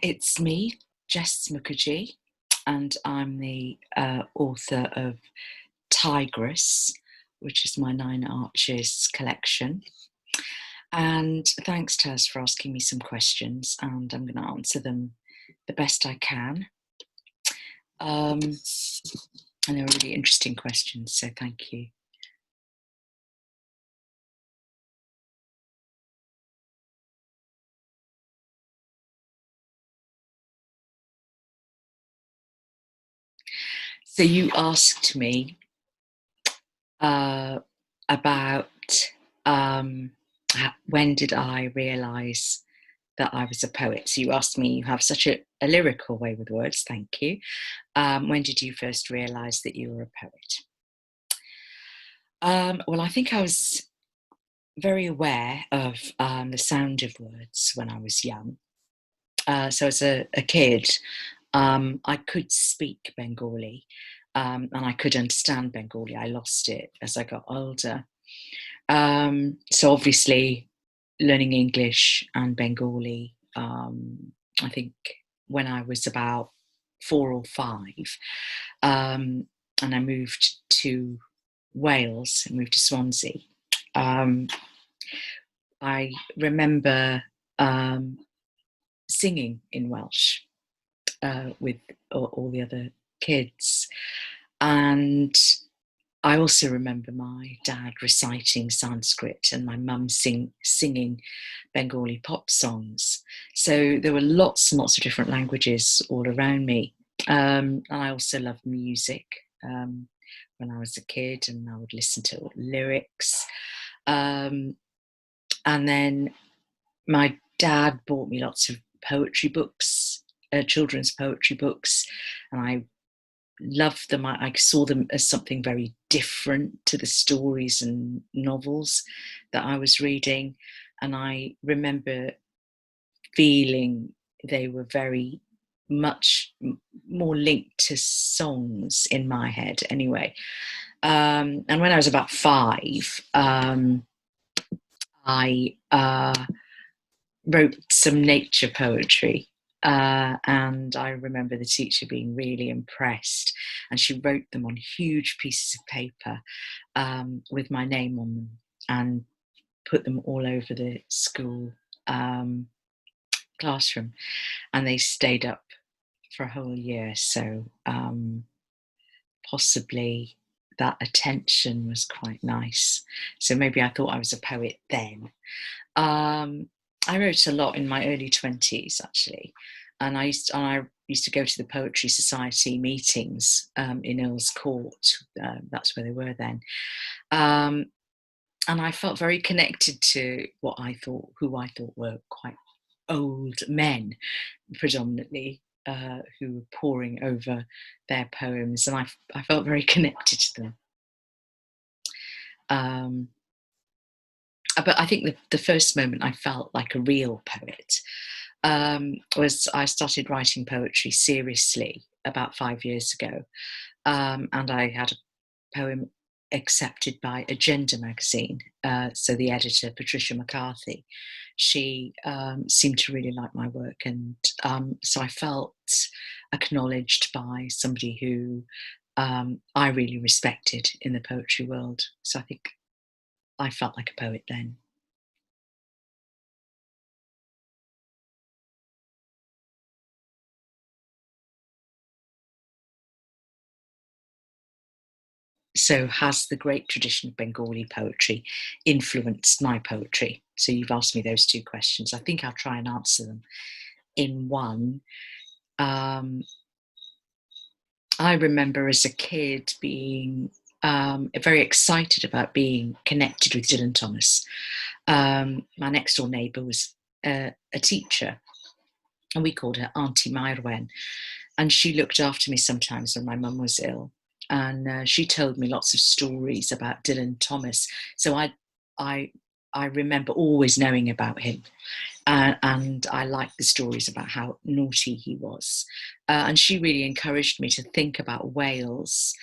It's me, Jess Mookherjee, and I'm the author of Tigress, which is my Nine Arches collection. And thanks, Taz, for asking me some questions, and I'm going to answer them the best I can. And they're really interesting questions, so thank you. So you asked me about when did I realise that I was a poet. So you asked me, you have such a lyrical way with words, thank you. When did you first realise that you were a poet? Well, I think I was very aware of the sound of words when I was young. So as a kid, I could speak Bengali and I could understand Bengali. I lost it as I got older. So obviously, learning English and Bengali, I think when I was about 4 or 5, and I moved to Wales, I moved to Swansea. I remember singing in Welsh with all the other kids. And I also remember my dad reciting Sanskrit and my mum singing Bengali pop songs. So there were lots and lots of different languages all around me. And I also loved music when I was a kid, and I would listen to lyrics. And then my dad bought me lots of poetry books, children's poetry books, and I loved them. I saw them as something very different to the stories and novels that I was reading. And I remember feeling they were very much more linked to songs in my head anyway. And when I was about 5, I wrote some nature poetry. And I remember the teacher being really impressed, and she wrote them on huge pieces of paper with my name on them and put them all over the school classroom, and they stayed up for a whole year. So possibly that attention was quite nice. So maybe I thought I was a poet then. I wrote a lot in my early 20s, actually, and I used to go to the Poetry Society meetings in Earl's Court. That's where they were then, and I felt very connected to who I thought were quite old men, predominantly, who were poring over their poems, and I felt very connected to them. But I think the first moment I felt like a real poet was I started writing poetry seriously about 5 years ago. And I had a poem accepted by Agenda magazine. So the editor, Patricia McCarthy, she seemed to really like my work. And so I felt acknowledged by somebody who I really respected in the poetry world. So I think I felt like a poet then. So has the great tradition of Bengali poetry influenced my poetry? So you've asked me those two questions. I think I'll try and answer them in one. I remember as a kid being very excited about being connected with Dylan Thomas. My next door neighbour was a teacher, and we called her Auntie Myrwen. And she looked after me sometimes when my mum was ill. And she told me lots of stories about Dylan Thomas. So I remember always knowing about him. And I liked the stories about how naughty he was. And she really encouraged me to think about Wales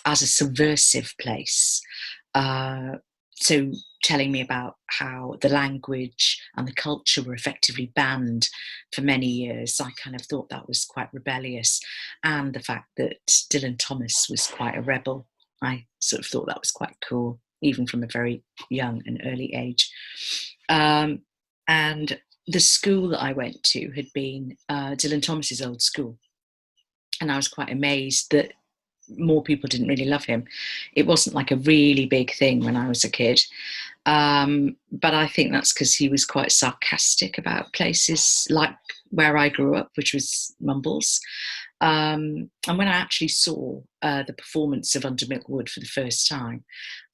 as a subversive place. So telling me about how the language and the culture were effectively banned for many years. I kind of thought that was quite rebellious. And the fact that Dylan Thomas was quite a rebel, I sort of thought that was quite cool, even from a very young and early age. And the school that I went to had been Dylan Thomas's old school. And I was quite amazed that more people didn't really love him. It wasn't like a really big thing when I was a kid. But I think that's because he was quite sarcastic about places like where I grew up, which was Mumbles. And when I actually saw the performance of Under Milk Wood for the first time,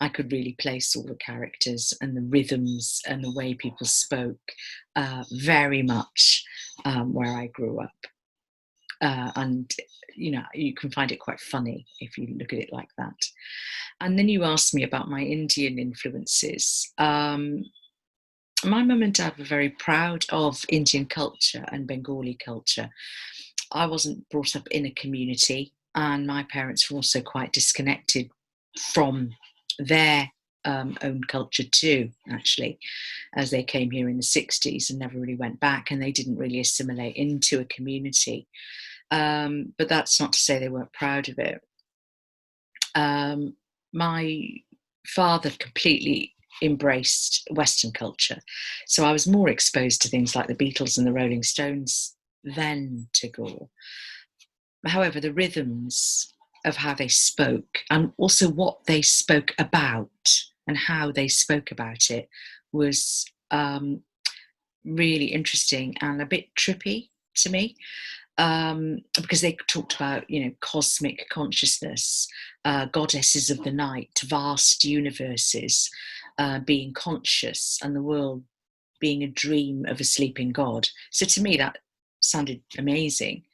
I could really place all the characters and the rhythms and the way people spoke very much where I grew up. And, you know, you can find it quite funny if you look at it like that. And then you asked me about my Indian influences. My mum and dad were very proud of Indian culture and Bengali culture. I wasn't brought up in a community, and my parents were also quite disconnected from their own culture too, actually, as they came here in the 60s and never really went back, and they didn't really assimilate into a community. But that's not to say they weren't proud of it. My father completely embraced Western culture, so I was more exposed to things like the Beatles and the Rolling Stones than Tagore. However, the rhythms of how they spoke and also what they spoke about and how they spoke about it was really interesting and a bit trippy to me. Because they talked about, you know, cosmic consciousness, goddesses of the night, vast universes, being conscious, and the world being a dream of a sleeping god. So to me, that sounded amazing.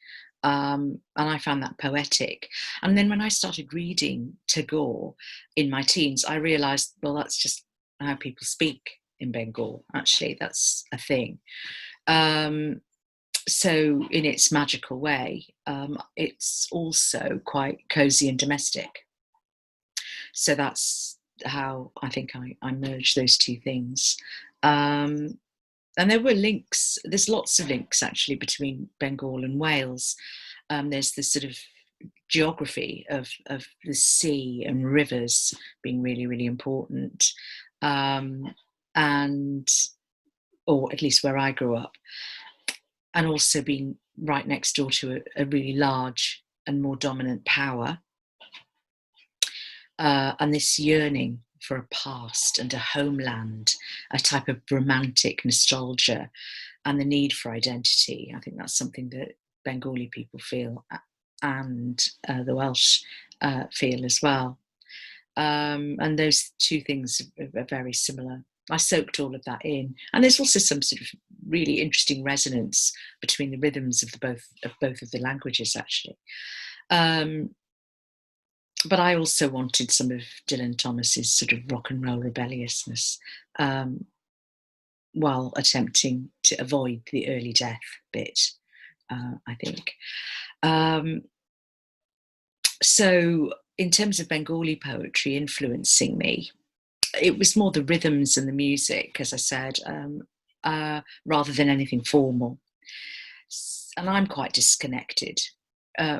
And I found that poetic. And then when I started reading Tagore in my teens, I realised, well, that's just how people speak in Bengal. Actually, that's a thing. So in its magical way, it's also quite cosy and domestic. So that's how I think I merged those two things. And there were links, there's lots of links actually between Bengal and Wales. There's this sort of geography of the sea and rivers being really, really important. And, or at least where I grew up. And also being right next door to a really large and more dominant power. And this yearning for a past and a homeland, a type of romantic nostalgia, and the need for identity. I think that's something that Bengali people feel, and the Welsh feel as well. And those two things are very similar. I soaked all of that in, and there's also some sort of really interesting resonance between the rhythms of both of the languages, actually. But I also wanted some of Dylan Thomas's sort of rock and roll rebelliousness, while attempting to avoid the early death bit, I think. So in terms of Bengali poetry influencing me, it was more the rhythms and the music, as I said, rather than anything formal. And I'm quite disconnected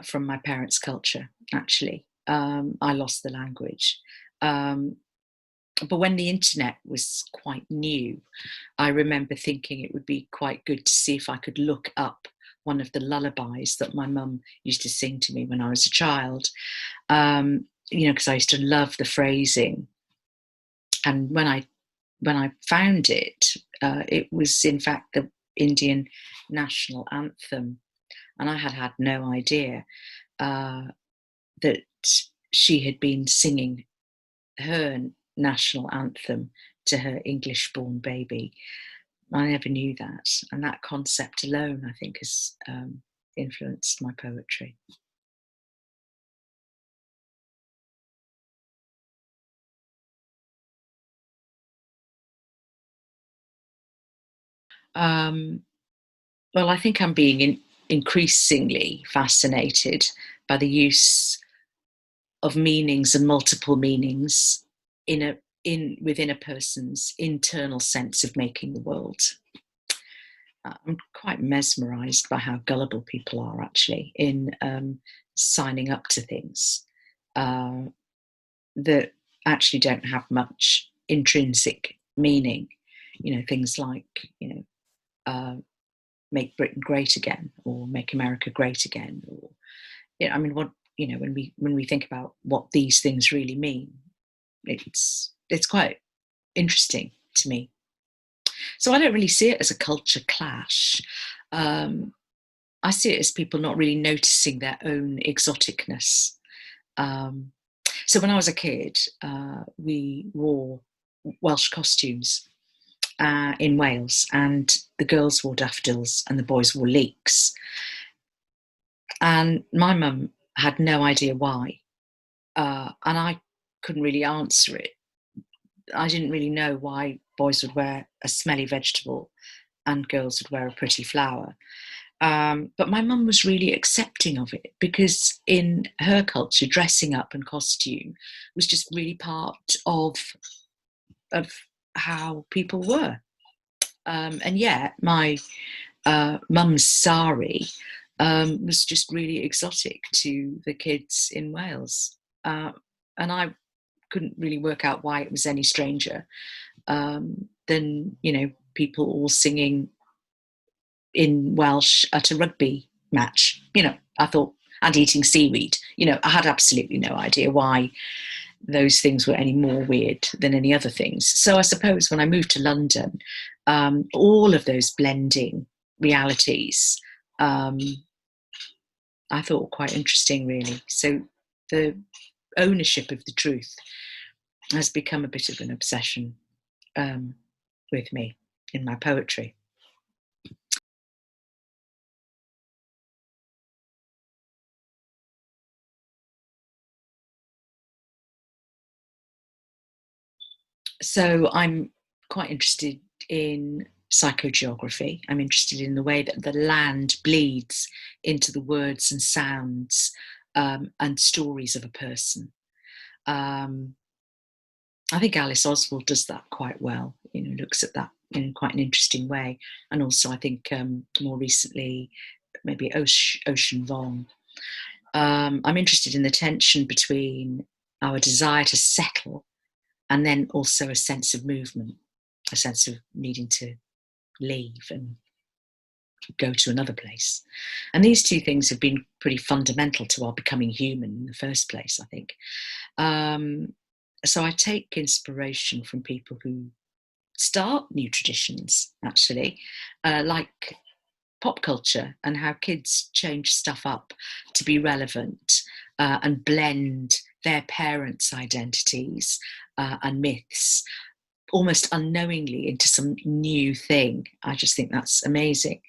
from my parents' culture, actually. I lost the language. But when the internet was quite new, I remember thinking it would be quite good to see if I could look up one of the lullabies that my mum used to sing to me when I was a child, you know, because I used to love the phrasing. And when I found it, it was in fact the Indian national anthem, and I had no idea that she had been singing her national anthem to her English-born baby. I never knew that, and that concept alone, I think, has influenced my poetry. Well, I think I'm being increasingly fascinated by the use of meanings and multiple meanings in a within a person's internal sense of making the world. I'm quite mesmerised by how gullible people are actually in signing up to things that actually don't have much intrinsic meaning. You know, things like, you know, make Britain great again, or make America great again, or, you know, I mean, what, you know, when we think about what these things really mean, it's quite interesting to me. So I don't really see it as a culture clash. I see it as people not really noticing their own exoticness. So when I was a kid, we wore Welsh costumes in Wales, and the girls wore daffodils and the boys wore leeks. And my mum had no idea why, and I couldn't really answer it. I didn't really know why boys would wear a smelly vegetable and girls would wear a pretty flower. But my mum was really accepting of it, because in her culture, dressing up and costume was just really part of how people were. And yet my mum's sari was just really exotic to the kids in Wales. And I couldn't really work out why it was any stranger than, you know, people all singing in Welsh at a rugby match. You know, I thought, and eating seaweed. You know, I had absolutely no idea why those things were any more weird than any other things. So I suppose when I moved to London, all of those blending realities, I thought quite interesting, really. So the ownership of the truth has become a bit of an obsession with me in my poetry. So I'm quite interested in psychogeography. I'm interested in the way that the land bleeds into the words and sounds and stories of a person. I think Alice Oswald does that quite well, you know, looks at that in quite an interesting way. And also I think more recently, maybe Ocean Vuong. I'm interested in the tension between our desire to settle and then also a sense of movement, a sense of needing to leave and go to another place. And these two things have been pretty fundamental to our becoming human in the first place, I think. So I take inspiration from people who start new traditions, actually, like pop culture and how kids change stuff up to be relevant and blend their parents' identities and myths almost unknowingly into some new thing. I just think that's amazing.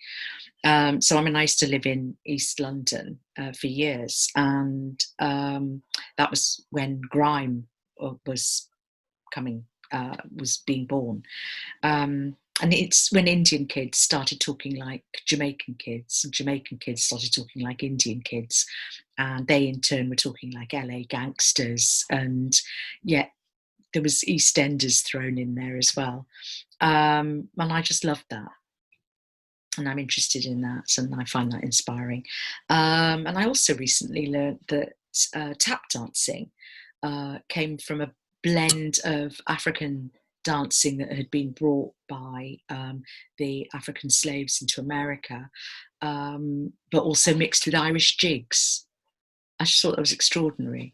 So I mean, I used to live in East London for years, and that was when grime was being born. And it's when Indian kids started talking like Jamaican kids, and Jamaican kids started talking like Indian kids, and they in turn were talking like LA gangsters, and yet there was EastEnders thrown in there as well. And I just loved that. And I'm interested in that, and I find that inspiring. And I also recently learned that tap dancing came from a blend of African dancing that had been brought by the African slaves into America, but also mixed with Irish jigs. I just thought that was extraordinary.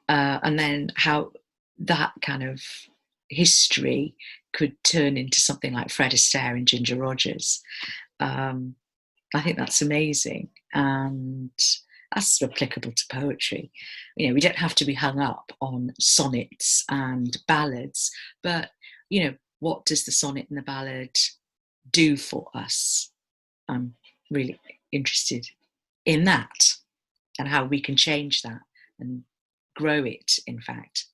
And then how that kind of history could turn into something like Fred Astaire and Ginger Rogers. I think that's amazing, and that's applicable to poetry. You know, we don't have to be hung up on sonnets and ballads, but, you know, what does the sonnet and the ballad do for us? I'm really interested in that and how we can change that and grow it, in fact.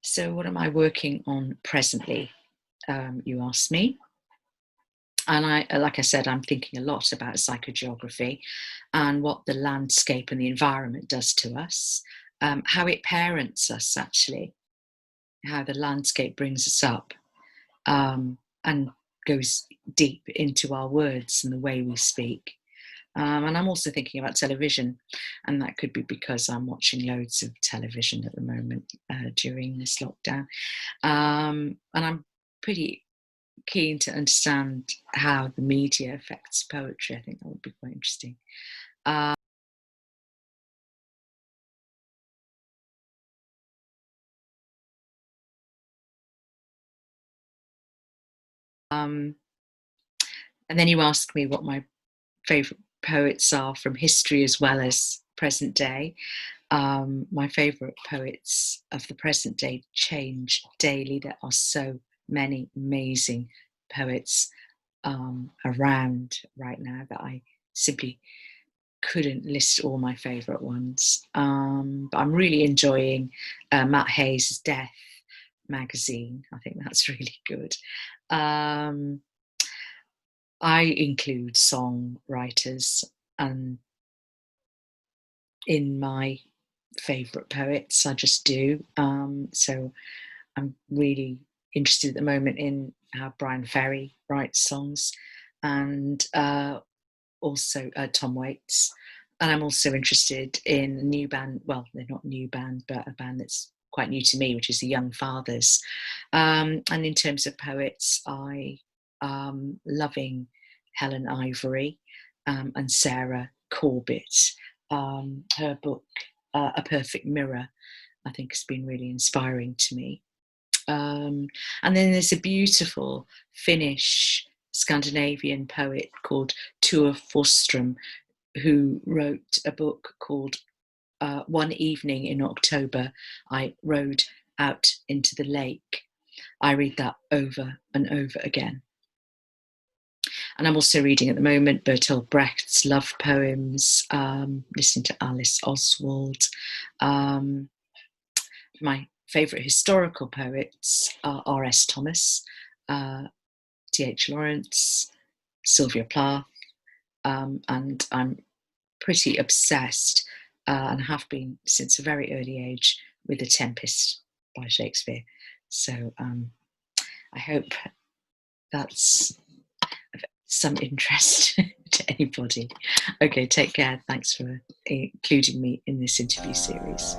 So what am I working on presently? You asked me. And like I said, I'm thinking a lot about psychogeography and what the landscape and the environment does to us, how it parents us, actually, how the landscape brings us up, and goes deep into our words and the way we speak. And I'm also thinking about television, and that could be because I'm watching loads of television at the moment during this lockdown. And I'm pretty keen to understand how the media affects poetry. I think that would be quite interesting. And then you ask me what my favourite poets are from history as well as present day. My favourite poets of the present day change daily. There are so many amazing poets around right now that I simply couldn't list all my favourite ones. But I'm really enjoying Matt Hayes' Death magazine. I think that's really good. I include songwriters and in my favourite poets. I just do. So I'm really interested at the moment in how Brian Ferry writes songs, and also Tom Waits. And I'm also interested in a new band. Well, they're not new band, but a band that's quite new to me, which is the Young Fathers. And in terms of poets, I loving Helen Ivory and Sarah Corbett. Her book, A Perfect Mirror, I think has been really inspiring to me. And then there's a beautiful Finnish Scandinavian poet called Tua Forström, who wrote a book called One Evening in October, I Rode Out into the Lake. I read that over and over again. And I'm also reading at the moment Bertolt Brecht's love poems, listening to Alice Oswald. My favourite historical poets are R.S. Thomas, T.H. Lawrence, Sylvia Plath, and I'm pretty obsessed and have been since a very early age with The Tempest by Shakespeare. So I hope that's of some interest to anybody. Okay, take care. Thanks for including me in this interview series.